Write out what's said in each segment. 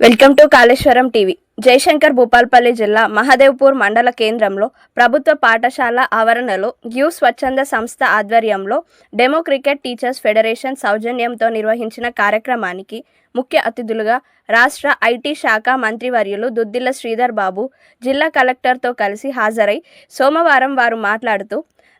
Welcome to Kaleshwaram TV. Jayashankar Bhupalpally జిల్లా మహదేవ్పూర్ మండల కేంద్రంలో ప్రభుత్వ పాఠశాల ఆవరణలో గివ్ స్వచ్ఛంద సంస్థ ఆధ్వర్యంలో డెమో క్రికెట్ టీచర్స్ ఫెడరేషన్ సౌజన్యంతో నిర్వహించిన కార్యక్రమానికి ముఖ్య అతిథులుగా రాష్ట్ర ఐటీ శాఖ మంత్రివర్యులు దుద్దిల్ల శ్రీధర్ బాబు జిల్లా కలెక్టర్తో కలిసి హాజరై సోమవారం వారు మాట్లాడుతూ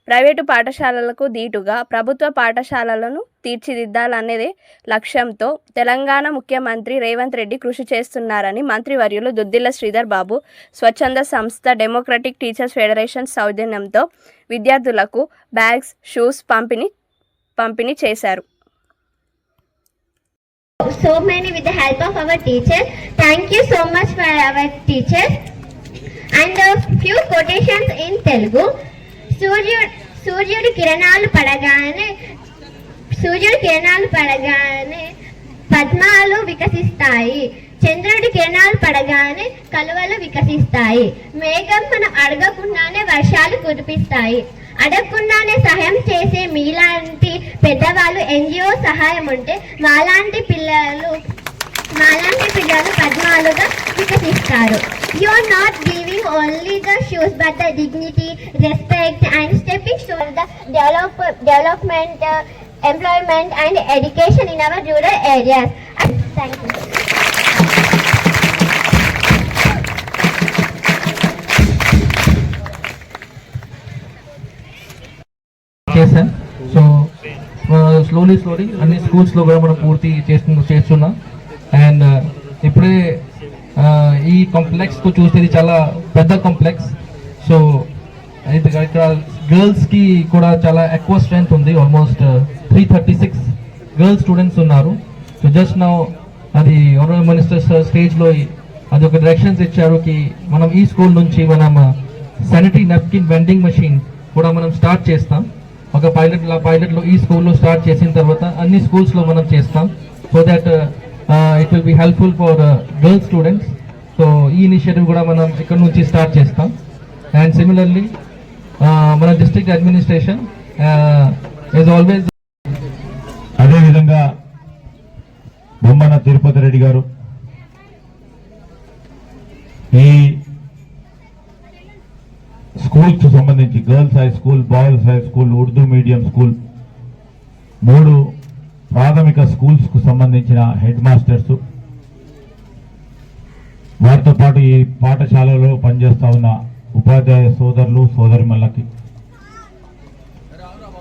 ప్రైవేటు పాఠశాలలకు దీటుగా ప్రభుత్వ పాఠశాలలను తీర్చిదిద్దాలనేదే లక్ష్యంతో తెలంగాణ ముఖ్యమంత్రి రేవంత్ రెడ్డి కృషి చేస్తున్నారని మంత్రివర్యులు దుద్దిల్ల శ్రీధర్ బాబు స్వచ్ఛంద సంస్థ డెమోక్రటిక్ టీచర్స్ ఫెడరేషన్ సౌజన్యంతో విద్యార్థులకు బ్యాగ్స్, షూస్ పంపిణీ చేశారు. So many with the help of our teachers. Thank you so much for our teachers. And a few quotations in Telugu. సూర్యుడి కిరణాలు పడగానే పద్మాలు వికసిస్తాయి. చంద్రుడి కిరణాలు పడగానే కలువలు వికసిస్తాయి. మేఘం మనం అడగకుండానే వర్షాలు కురిపిస్తాయి. అడగకుండానే సహాయం చేసే మీలాంటి పెద్దవాళ్ళు ఎన్జిఓ సహాయం ఉంటే మాలాంటి పిల్లలు పద్మాలుగా వికసిస్తారు. You are not giving only the shoes but the dignity, respect and stepping towards the development, employment and education in our rural areas. Thank you. So slowly అన్ని స్కూల్స్ లో కూడా మనం పూర్తి చేస్తున్నాం. అండ్ ఇప్పుడే ఈ కాంప్లెక్స్ కు చూస్తే ఇది చాలా పెద్ద కాంప్లెక్స్. సో ఇక్కడ గర్ల్స్ కి కూడా చాలా ఎక్కువ స్ట్రెంత్ ఉంది. ఆల్మోస్ట్ 336 గర్ల్స్ స్టూడెంట్స్ ఉన్నారు. సో జస్ట్ నౌ అది ఆనరబుల్ మినిస్టర్ స్టేజ్ లో అది ఒక డైరెక్షన్స్ ఇచ్చారు కి మనం ఈ స్కూల్ నుంచి మనం శానిటరీ నాప్కిన్ వెండింగ్ మెషిన్ కూడా మనం స్టార్ట్ చేస్తాం. ఒక పైలట్ లో ఈ స్కూల్లో స్టార్ట్ చేసిన తర్వాత అన్ని స్కూల్స్ లో మనం చేస్తాం. So that it will be helpful for girl students. So ఈ ఇనిషియేటివ్ కూడా మనం ఇక్కడ నుంచి స్టార్ట్ చేస్తాం. అండ్ సిమిలర్లీ మన డిస్ట్రిక్ట్ అడ్మినిస్ట్రేషన్ ఈజ్ ఆల్వేస్. అదేవిధంగా బొమ్మన తిరుపతి రెడ్డి గారు ఈ స్కూల్స్ సంబంధించి girls high school, boys high school, Urdu medium school 3 ప్రాథమిక స్కూల్స్ కు సంబంధించిన హెడ్ మాస్టర్స్, వారితో పాటు ఈ పాఠశాలలో పనిచేస్తా ఉన్న ఉపాధ్యాయ సోదరులు సోదరిమణులకి,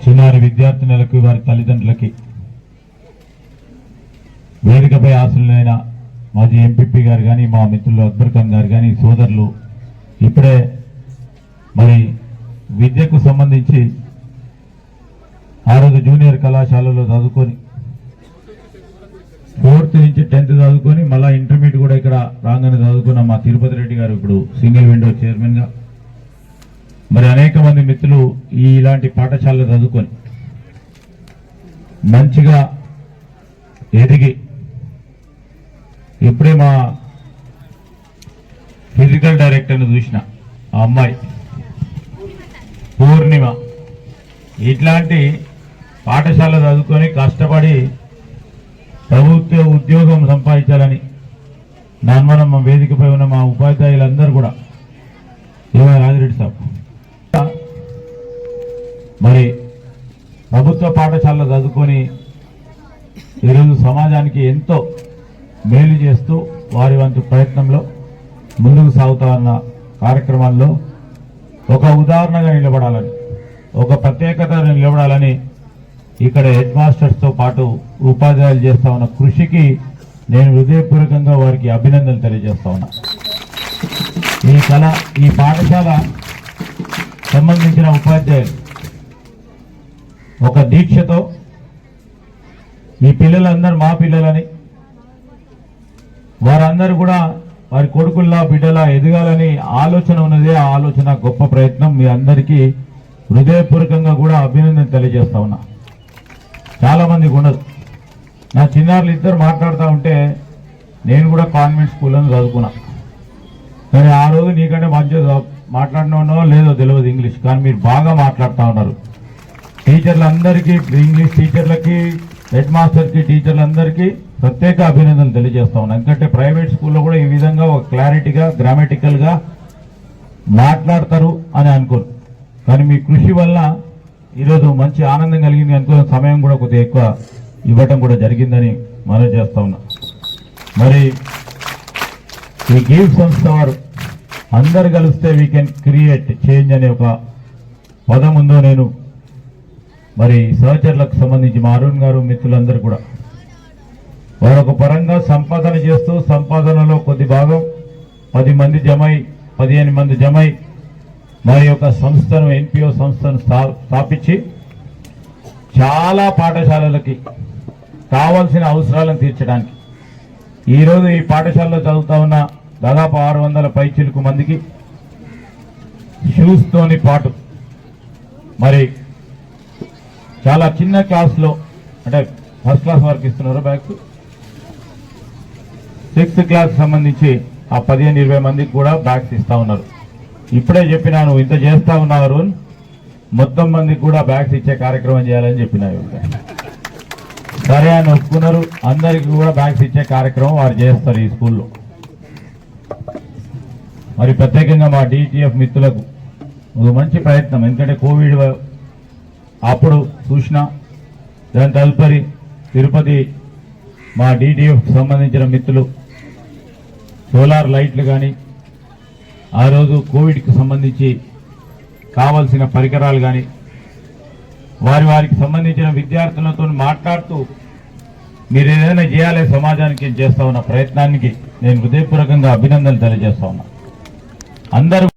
చిన్నారి విద్యార్థినులకు, వారి తల్లిదండ్రులకి, వేదికపై ఆశలైన మాజీ ఎంపీపీ గారు కానీ, మా మిత్రులు అక్బర్ ఖాన్ గారు కానీ, సోదరులు ఇప్పుడే మరి విద్యకు సంబంధించి ఆ రోజు జూనియర్ కళాశాలలో చదువుకొని 4th నుంచి 10th చదువుకొని మళ్ళా ఇంటర్మీడియట్ కూడా ఇక్కడ రాగానే చదువుకున్న మా తిరుపతి రెడ్డి గారు ఇప్పుడు సింగిల్ విండో చైర్మన్ గా, మరి అనేక మంది మిత్రులు ఇలాంటి పాఠశాలలో చదువుకొని మంచిగా ఎదిగి ఇప్పుడే మా ఫిజికల్ డైరెక్టర్ని చూసిన ఆ అమ్మాయి పూర్ణిమ ఇట్లాంటి పాఠశాల చదువుకొని కష్టపడి ప్రభుత్వ ఉద్యోగం సంపాదించాలని మనం మా వేదికపై ఉన్న మా ఉపాధ్యాయులందరూ కూడా రాజిరెడ్డి సాబ్ మరి ప్రభుత్వ పాఠశాలలో చదువుకొని ఈరోజు సమాజానికి ఎంతో మేలు చేస్తూ వారి వంతు ప్రయత్నంలో ముందుకు సాగుతా ఉన్న కార్యక్రమాల్లో ఒక ఉదాహరణగా నిలబడాలని, ఒక ప్రత్యేకత నిలబడాలని ఇక్కడ హెడ్ మాస్టర్స్తో పాటు ఉపాధ్యాయులు చేస్తా ఉన్న కృషికి నేను హృదయపూర్వకంగా వారికి అభినందనలు తెలియజేస్తా ఉన్నా. ఈ పాఠశాల సంబంధించిన ఉపాధ్యాయులు ఒక దీక్షతో ఈ పిల్లలందరూ మా పిల్లలని, వారందరూ కూడా వారి కొడుకుల్లా బిడ్డలా ఎదగాలని ఆలోచన ఉన్నదే. ఆ ఆలోచన గొప్ప ప్రయత్నం. మీ అందరికీ హృదయపూర్వకంగా కూడా అభినందన తెలియజేస్తా ఉన్నా. చాలా మందికి ఉండదు. నా చిన్నారులు ఇద్దరు మాట్లాడుతూ ఉంటే నేను కూడా కాన్వెంట్ స్కూల్లో చదువుకున్నా, కానీ ఆ రోజు నీకంటే మంచిగా మాట్లాడినో లేదో తెలియదు ఇంగ్లీష్, కానీ మీరు బాగా మాట్లాడుతూ ఉన్నారు. టీచర్లందరికీ, ఇంగ్లీష్ టీచర్లకి, హెడ్ మాస్టర్కి, టీచర్లందరికీ ప్రత్యేక అభినందనలు తెలియజేస్తా ఉన్నాను. ఎందుకంటే ప్రైవేట్ స్కూల్లో కూడా ఈ విధంగా ఒక క్లారిటీగా, గ్రామటికల్గా మాట్లాడతారు అని అనుకోను, కానీ మీ కృషి వల్ల ఈరోజు మంచి ఆనందం కలిగింది. అనుకున్న సమయం కూడా కొద్దిగా ఎక్కువ ఇవ్వటం కూడా జరిగిందని మనం చేస్తా ఉన్నా. మరి ఈ గివ్ సంస్థ వారు అందరు కలిస్తే వీ కెన్ క్రియేట్ చేంజ్ అనే ఒక పదం ఉందో నేను మరి సహచరులకు సంబంధించి మా అరుణ్ గారు మిత్రులందరూ కూడా వారు ఒక పరంగా సంపాదన చేస్తూ సంపాదనలో కొద్ది భాగం 10 మంది జమై 15 మంది జమై మరి యొక్క సంస్థను ఎన్పిఓ సంస్థను స్థాపించి చాలా పాఠశాలలకి కావాల్సిన అవసరాలను తీర్చడానికి ఈరోజు ఈ పాఠశాలలో చదువుతా ఉన్న దాదాపు 600 పైచిలుకు మందికి షూస్తోని పాటు మరి చాలా చిన్న క్లాస్లో అంటే ఫస్ట్ క్లాస్ వరకు ఇస్తున్నారు బ్యాగ్స్, 6th క్లాస్ సంబంధించి ఆ 15-20 మందికి కూడా బ్యాగ్స్ ఇస్తా ఉన్నారు. ఇప్పుడే చెప్పినాను ఇంత చేస్తా ఉన్నారు, మొత్తం మందికి కూడా బ్యాగ్స్ ఇచ్చే కార్యక్రమం చేయాలని చెప్పినారు. సరే అని ఒప్పుకున్నారు. అందరికీ కూడా బ్యాగ్స్ ఇచ్చే కార్యక్రమం వారు చేస్తారు ఈ స్కూల్లో. మరి ప్రత్యేకంగా మా డిటిఎఫ్ మిత్రులకు ఒక మంచి ప్రయత్నం, ఎందుకంటే కోవిడ్ అప్పుడు చూసినా, దాని తదుపరి తిరుపతి మా డిటిఎఫ్ సంబంధించిన మిత్రులు సోలార్ లైట్లు కానీ ఆ రోజు కోవిడ్కి సంబంధించి కావాల్సిన పరికరాలు కానీ వారికి సంబంధించిన విద్యార్థులతో మాట్లాడుతూ మీరు ఏదైనా చేయాలి సమాజానికి చేస్తా ఉన్న ప్రయత్నానికి నేను హృదయపూర్వకంగా అభినందనలు తెలియజేస్తా ఉన్నా. అందరూ